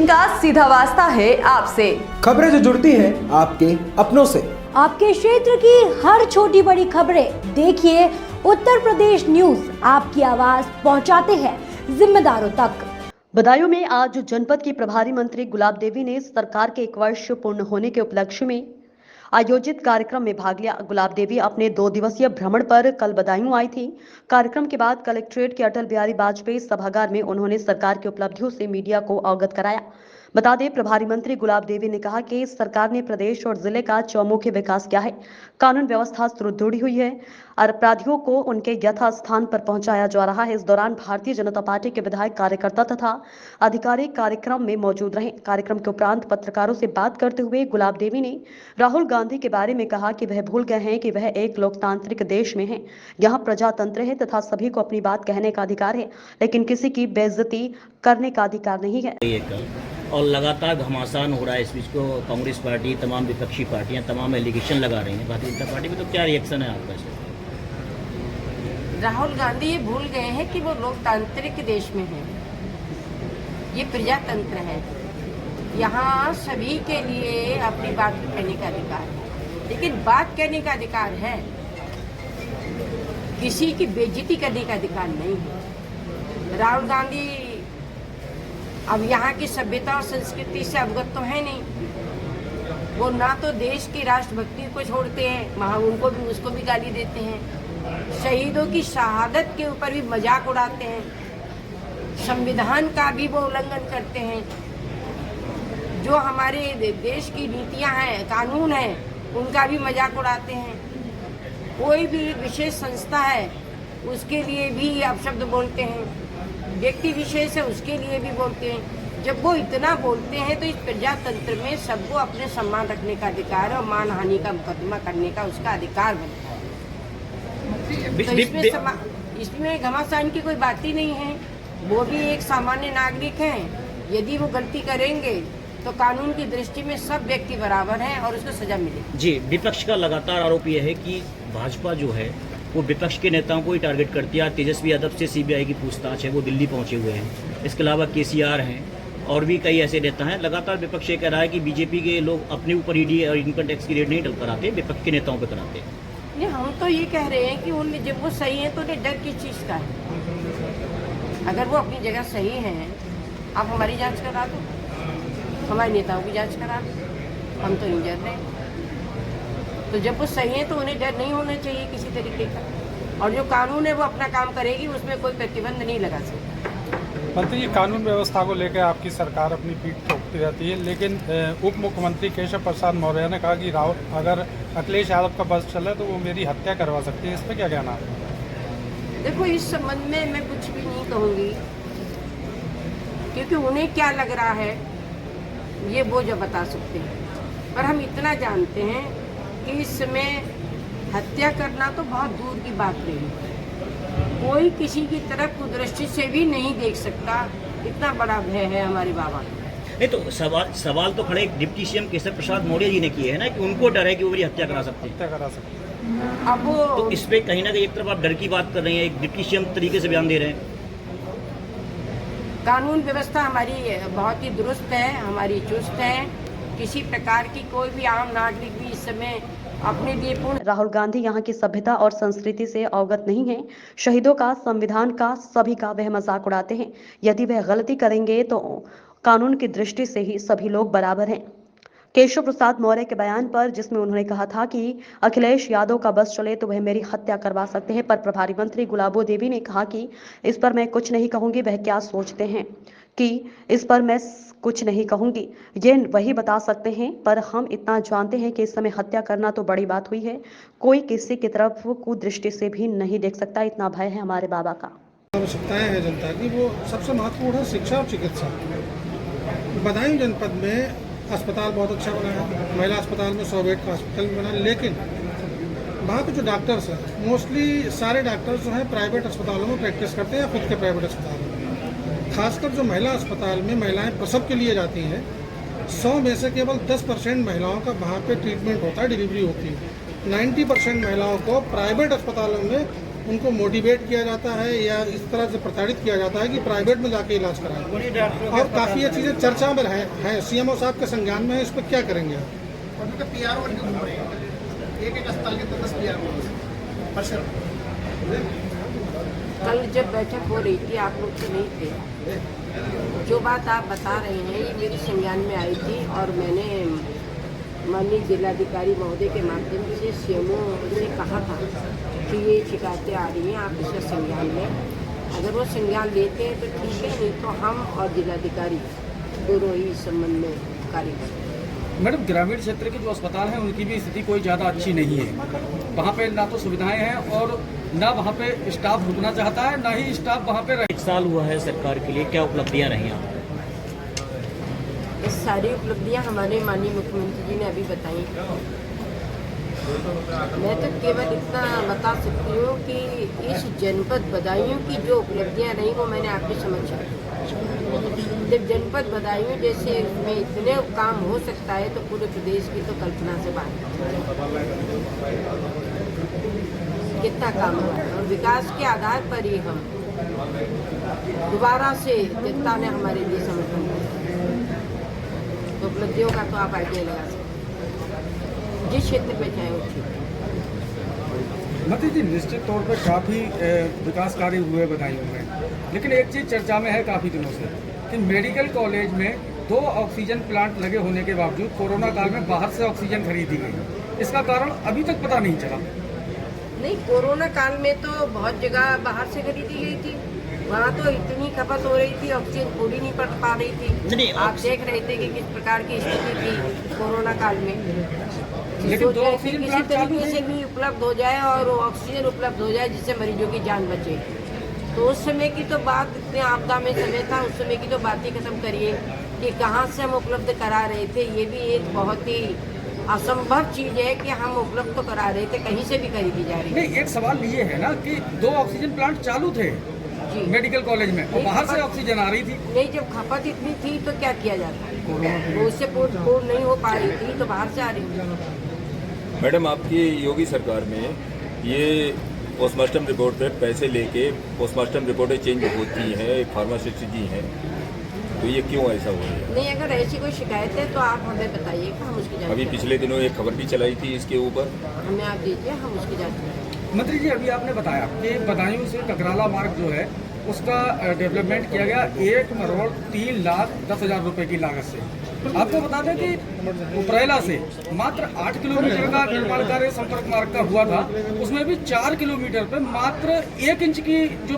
जिनका सीधा वास्ता है आपसे। खबरें जो जुड़ती है आपके अपनों से। आपके क्षेत्र की हर छोटी बड़ी खबरें देखिए उत्तर प्रदेश न्यूज आपकी आवाज पहुंचाते हैं जिम्मेदारों तक। बदायूं में आज जनपद की प्रभारी मंत्री गुलाब देवी ने सरकार के 1 वर्ष पूर्ण होने के उपलक्ष्य में आयोजित कार्यक्रम में भाग लिया। गुलाब देवी अपने 2 दिवसीय भ्रमण पर कल बदायूं आई थी। कार्यक्रम के बाद कलेक्ट्रेट के अटल बिहारी वाजपेयी सभागार में उन्होंने सरकार की उपलब्धियों से मीडिया को अवगत कराया। बता दें, प्रभारी मंत्री गुलाब देवी ने कहा कि सरकार ने प्रदेश और जिले का चौमुखी विकास किया है। कानून व्यवस्था सुदृढ़ हुई है और अपराधियों को उनके यथास्थान पर पहुंचाया जा रहा है। इस दौरान भारतीय जनता पार्टी के विधायक, कार्यकर्ता तथा अधिकारी कार्यक्रम में मौजूद रहे। कार्यक्रम के उपरांत पत्रकारों से बात करते हुए गुलाब देवी ने राहुल गांधी के बारे में कहा कि वह भूल गए हैं कि वह एक लोकतांत्रिक देश में है। यहाँ प्रजातंत्र है तथा सभी को अपनी बात कहने का अधिकार है, लेकिन किसी की बेइज्जती करने का अधिकार नहीं है। और लगातार घमासान हो रहा है इस बीच को कांग्रेस पार्टी, तमाम विपक्षी पार्टियां तमाम एलिगेशन लगा रही हैं भारतीय जनता पार्टी में, तो क्या रिएक्शन है आपका? राहुल गांधी ये भूल गए हैं कि वो लोकतांत्रिक देश में है, ये प्रजातंत्र है। यहाँ सभी के लिए अपनी बात कहने का अधिकार है, लेकिन बात कहने का अधिकार है, किसी की बेइज्जती करने का अधिकार नहीं है। राहुल गांधी अब यहाँ की सभ्यता और संस्कृति से अवगत तो है नहीं। वो ना तो देश की राष्ट्रभक्ति को छोड़ते हैं, वहाँ उनको भी उसको भी गाली देते हैं। शहीदों की शहादत के ऊपर भी मजाक उड़ाते हैं। संविधान का भी वो उल्लंघन करते हैं। जो हमारे देश की नीतियाँ हैं, कानून हैं, उनका भी मजाक उड़ाते हैं। कोई भी विशेष संस्था है उसके लिए भी अपशब्द बोलते हैं, व्यक्ति विशेष है उसके लिए भी बोलते हैं। जब वो इतना बोलते हैं तो इस प्रजातंत्र में सबको अपने सम्मान रखने का अधिकार है और मानहानि का मुकदमा करने का उसका अधिकार बनता है। तो इसमें घमासान की कोई बात ही नहीं है। वो भी एक सामान्य नागरिक हैं। यदि वो गलती करेंगे तो कानून की दृष्टि में सब व्यक्ति बराबर हैं और उसको सजा मिलेगी। जी, विपक्ष का लगातार आरोप यह है कि भाजपा जो है वो विपक्ष के नेताओं को ही टारगेट करती है। तेजस्वी यादव से सीबीआई की पूछताछ है, वो दिल्ली पहुंचे हुए हैं। इसके अलावा केसीआर हैं और भी कई ऐसे नेता हैं। लगातार विपक्ष ये कह रहा है कि बीजेपी के लोग अपने ऊपर ईडी और इनकम टैक्स की रेड नहीं कराते, विपक्ष के नेताओं पर कराते हैं। नहीं, हम तो ये कह रहे हैं कि उन जब वो सही है तो उन्हें डर किस चीज़ का है? अगर वो अपनी जगह सही हैं, आप हमारी जाँच करा दो, हमारे नेताओं की जाँच करा दो, हम तो नहीं डर रहे। तो जब वो सही है तो उन्हें डर नहीं होना चाहिए किसी तरीके का, और जो कानून है वो अपना काम करेगी, उसमें कोई प्रतिबंध नहीं लगा सकता। मंत्री जी, कानून व्यवस्था को लेकर आपकी सरकार अपनी पीठ ठोकती रहती है, लेकिन उप मुख्यमंत्री केशव प्रसाद मौर्य ने कहा कि राहुल अगर अखिलेश यादव का बस चले तो वो मेरी हत्या करवा सकती है। इस पर क्या कहना है? देखो, इस संबंध में मैं कुछ भी नहीं कहूँगी, क्योंकि उन्हें क्या लग रहा है ये वो जो बता सकते हैं। पर हम इतना जानते हैं कि इस समय हत्या करना तो बहुत दूर की बात रही। कोई किसी की तरफ कुदृष्टि से भी नहीं देख सकता, इतना बड़ा भय है हमारे बाबा का। नहीं तो सवाल तो खड़े डिप्टी सीएम केशव प्रसाद मौर्य जी ने किए हैं ना, कि उनको डर है कि वो मेरी हत्या करा सकते हैं। अब तो इस पे कहीं ना कहीं एक तरफ आप डर की बात कर रहे हैं, एक डिप्टी सीएम तरीके से बयान दे रहे हैं। कानून व्यवस्था हमारी बहुत ही दुरुस्त है, हमारी चुस्त है। किसी प्रकार की कोई भी आम नागरिक भी इस समय अपने लिए पूर्ण। राहुल गांधी यहाँ की सभ्यता और संस्कृति से अवगत नहीं है। शहीदों का, संविधान का, सभी का वह मजाक उड़ाते हैं। यदि वह गलती करेंगे तो कानून की दृष्टि से ही सभी लोग बराबर हैं। केशव प्रसाद मौर्य के बयान पर, जिसमें उन्होंने कहा था कि अखिलेश यादव का बस चले तो वह मेरी हत्या करवा सकते हैं, पर प्रभारी मंत्री गुलाबो देवी ने कहा कि इस पर मैं कुछ नहीं कहूंगी। वह क्या सोचते हैं कि इस पर मैं कुछ नहीं कहूंगी, ये वही बता सकते हैं, पर हम इतना जानते हैं कि इस समय हत्या करना तो बड़ी बात हुई है। कोई किसी की तरफ कुदृष्टि से भी नहीं देख सकता, इतना भय है हमारे बाबा का। आवश्यकताएं हैं जनता की, वो सबसे महत्वपूर्ण है शिक्षा और चिकित्सा। बदायूं जनपद में अस्पताल बहुत अच्छा बना है, महिला अस्पताल में 100 बेड का हॉस्पिटल बना, लेकिन वहाँ के जो डॉक्टर्स हैं, मोस्टली सारे डॉक्टर्स जो हैं प्राइवेट अस्पतालों में प्रैक्टिस करते हैं, खुद के प्राइवेट अस्पतालों में। खासकर जो महिला अस्पताल में महिलाएं प्रसव के लिए जाती हैं, 100 में से केवल 10% महिलाओं का वहाँ पे ट्रीटमेंट होता है, डिलीवरी होती है। 90% महिलाओं को प्राइवेट अस्पतालों में उनको मोटिवेट किया जाता है या इस तरह से प्रताड़ित किया जाता है कि प्राइवेट में जाके इलाज कराएं। और काफ़ी ये चीज़ें चर्चा में है CMO साहब के संज्ञान में है, इस पर क्या करेंगे आप? कल जब बैठक हो रही थी आप लोग तो नहीं थे। जो बात आप बता रहे हैं ये मेरे संज्ञान में आई थी और मैंने माननीय जिलाधिकारी महोदय के माध्यम से CMO से कहा था कि ये शिकायतें आ रही हैं, आप इसका संज्ञान लें। अगर वो संज्ञान लेते हैं तो ठीक है, नहीं तो हम और जिलाधिकारी दोनों ही इस संबंध में कार्य करें। मैडम, ग्रामीण क्षेत्र के जो अस्पताल हैं उनकी भी स्थिति कोई ज़्यादा अच्छी नहीं है। वहाँ पे ना तो सुविधाएं हैं और ना वहाँ पे स्टाफ रुकना चाहता है, ना ही स्टाफ वहाँ पे रह। 1 साल हुआ है सरकार के लिए, क्या उपलब्धियाँ रही आप? ये सारी उपलब्धियां हमारे माननीय मुख्यमंत्री जी ने अभी बताई। मैं तो केवल इतना बता सकती हूँ कि इस जनपद बदायूं की जो उपलब्धियां रही वो मैंने आपके समक्ष रखी। जब जनपद बदायूं जैसे में इतने काम हो सकता है तो पूरे प्रदेश की तो कल्पना से बाहर कितना काम हुआ है। और विकास के आधार पर ही हम दोबारा से जनता ने हमारे लिए समर्थन दिया। तो उपलब्धियों का तो आप आइडिया लगा सकते जिस क्षेत्र में चाहे उस क्षेत्र। मती जी, निश्चित तौर पर काफ़ी विकास कार्य हुए बदायूं में, लेकिन एक चीज़ चर्चा में है काफ़ी दिनों से कि मेडिकल कॉलेज में 2 ऑक्सीजन प्लांट लगे होने के बावजूद कोरोना काल में बाहर से ऑक्सीजन खरीदी गई। इसका कारण अभी तक पता नहीं चला। नहीं, कोरोना काल में तो बहुत जगह बाहर से खरीदी गई थी। वहाँ तो इतनी खपत हो रही थी, ऑक्सीजन पूरी नहीं पड़ पा रही थी। नहीं, आप देख रहे थे कि किस प्रकार की स्थिति थी कोरोना काल में। लेकिन 2 किसी ऑक्सीजन प्लांट चालू तरीके से भी उपलब्ध हो जाए और ऑक्सीजन उपलब्ध हो जाए जिससे मरीजों की जान बचे। तो उस समय की तो बात, इतने आपदा में समय था, उस समय की तो बात ही खत्म करिए कि कहाँ से हम उपलब्ध करा रहे थे। ये भी एक बहुत ही असंभव चीज है कि हम उपलब्ध तो करा रहे थे, कहीं से भी खरीदी जा रही है। नहीं, एक सवाल ये है ना कि 2 ऑक्सीजन प्लांट चालू थे मेडिकल कॉलेज में और बाहर से ऑक्सीजन आ रही थी। नहीं, जब खपत इतनी थी तो क्या किया जाता, वो उससे पूर्ण नहीं हो पा रही थी तो बाहर से आ रही थी। मैडम, आपकी योगी सरकार में ये पोस्टमार्टम रिपोर्ट पे पैसे लेके पोस्टमार्टम रिपोर्टें चेंज होती हैं, फार्मासिस्ट जी हैं, तो ये क्यों ऐसा हो रहा है? नहीं, अगर ऐसी कोई शिकायत है तो आप हमें बताइए, हम उसकी जांच अभी करें। पिछले दिनों एक खबर भी चलाई थी इसके ऊपर। हमें आप दीजिए, हम उसकी जांच करें। मंत्री जी, अभी आपने बताया कि बदायूं से ककराला मार्ग जो है उसका डेवलपमेंट किया गया 1,03,10,000 रुपए की लागत से। आपको बता दें कि उपरेला से मात्र 8 किलोमीटर का निर्माण कार्य संपर्क मार्ग का हुआ था, उसमें भी 4 किलोमीटर पे मात्र 1 इंच की जो